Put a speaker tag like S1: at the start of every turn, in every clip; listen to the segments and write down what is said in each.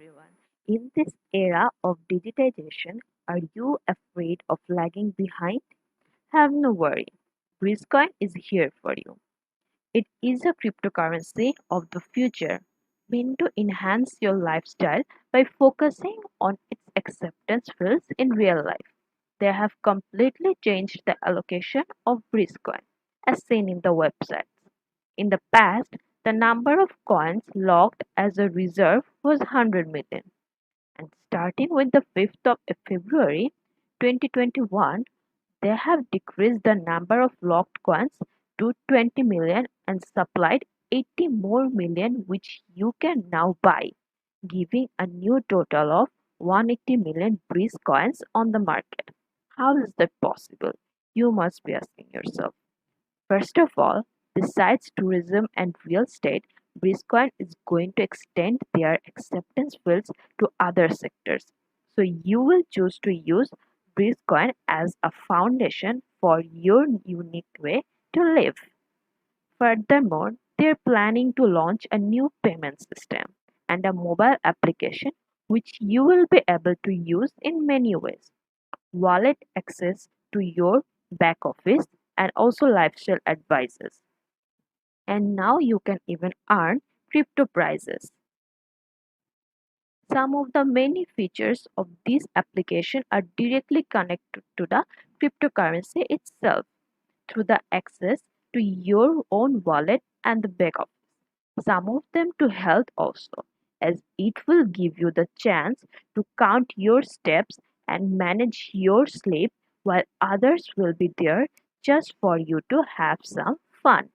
S1: everyone. In this era of digitization, are you afraid of lagging behind? Have no worry. Bridgecoin is here for you. It is a cryptocurrency of the future, meant to enhance your lifestyle by focusing on its acceptance fields in real life. They have completely changed the allocation of Bridgecoin, as seen in the website. In the past, the number of coins locked as a reserve was 100 million, and starting with the 5th of February 2021, they have decreased the number of locked coins to 20 million and supplied 80 more million, which you can now buy, giving a new total of 180 million Breeze coins on the market. How is that possible? You must be asking yourself. First of all, besides tourism and real estate, Bridgecoin is going to extend their acceptance fields to other sectors. So you will choose to use Bridgecoin as a foundation for your unique way to live. Furthermore, they're planning to launch a new payment system and a mobile application which you will be able to use in many ways. Wallet access to your back office and also lifestyle advices. And now you can even earn crypto prizes. Some of the many features of this application are directly connected to the cryptocurrency itself through the access to your own wallet and the back office. Some of them to health also, as it will give you the chance to count your steps and manage your sleep, while others will be there just for you to have some fun.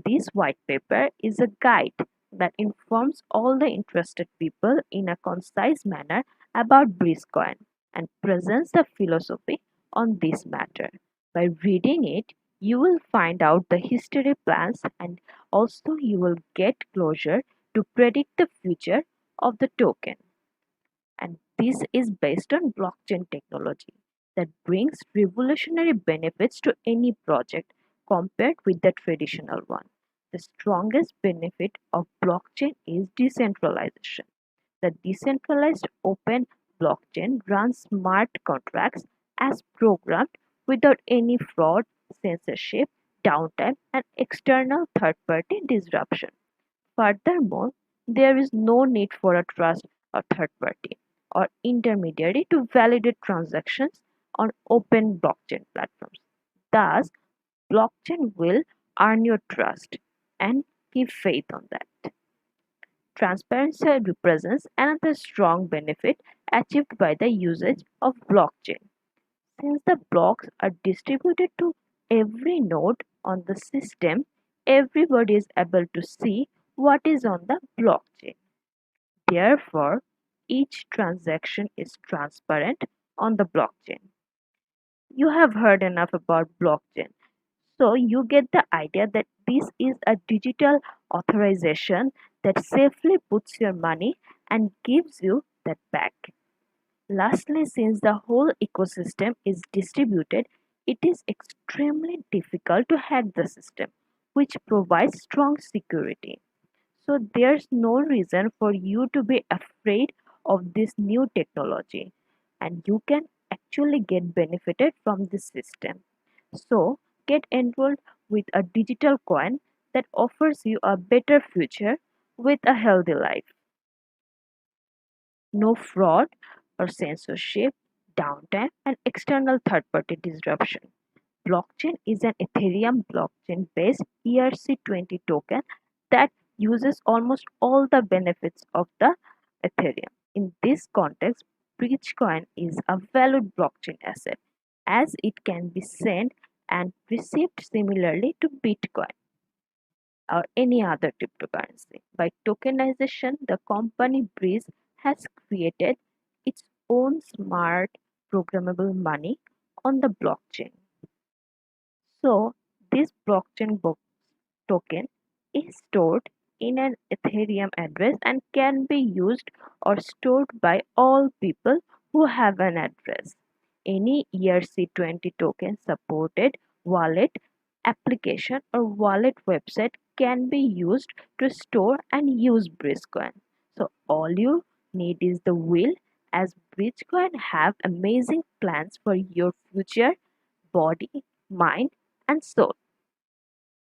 S1: This white paper is a guide that informs all the interested people in a concise manner about Bridgecoin and presents the philosophy on this matter. By reading it, you will find out the history plans and also you will get closure to predict the future of the token. And this is based on blockchain technology that brings revolutionary benefits to any project compared with the traditional one. The strongest benefit of blockchain is decentralization. The decentralized open blockchain runs smart contracts as programmed without any fraud, censorship, downtime, and external third party disruption. Furthermore, there is no need for a trust or third party or intermediary to validate transactions on open blockchain platforms. Thus, blockchain will earn your trust and give faith on that. Transparency represents another strong benefit achieved by the usage of blockchain. Since the blocks are distributed to every node on the system, everybody is able to see what is on the blockchain. Therefore, each transaction is transparent on the blockchain. You have heard enough about blockchain, so you get the idea that this is a digital authorization that safely puts your money and gives you that back. Lastly, since the whole ecosystem is distributed, it is extremely difficult to hack the system, which provides strong security. So there's no reason for you to be afraid of this new technology, and you can actually get benefited from this system. So get enrolled with a digital coin that offers you a better future with a healthy life. No fraud or censorship, downtime, and external third party disruption. Blockchain is an Ethereum blockchain based ERC20 token that uses almost all the benefits of the Ethereum. In this context, Bridgecoin is a valued blockchain asset as it can be sent and received similarly to Bitcoin or any other cryptocurrency. By tokenization, the company Breeze has created its own smart programmable money on the blockchain. So, this token is stored in an Ethereum address and can be used or stored by all people who have an address. Any ERC20 token supported wallet application or wallet website can be used to store and use Bridgecoin. So all you need is the will, as Bitcoin have amazing plans for your future, body, mind, and soul.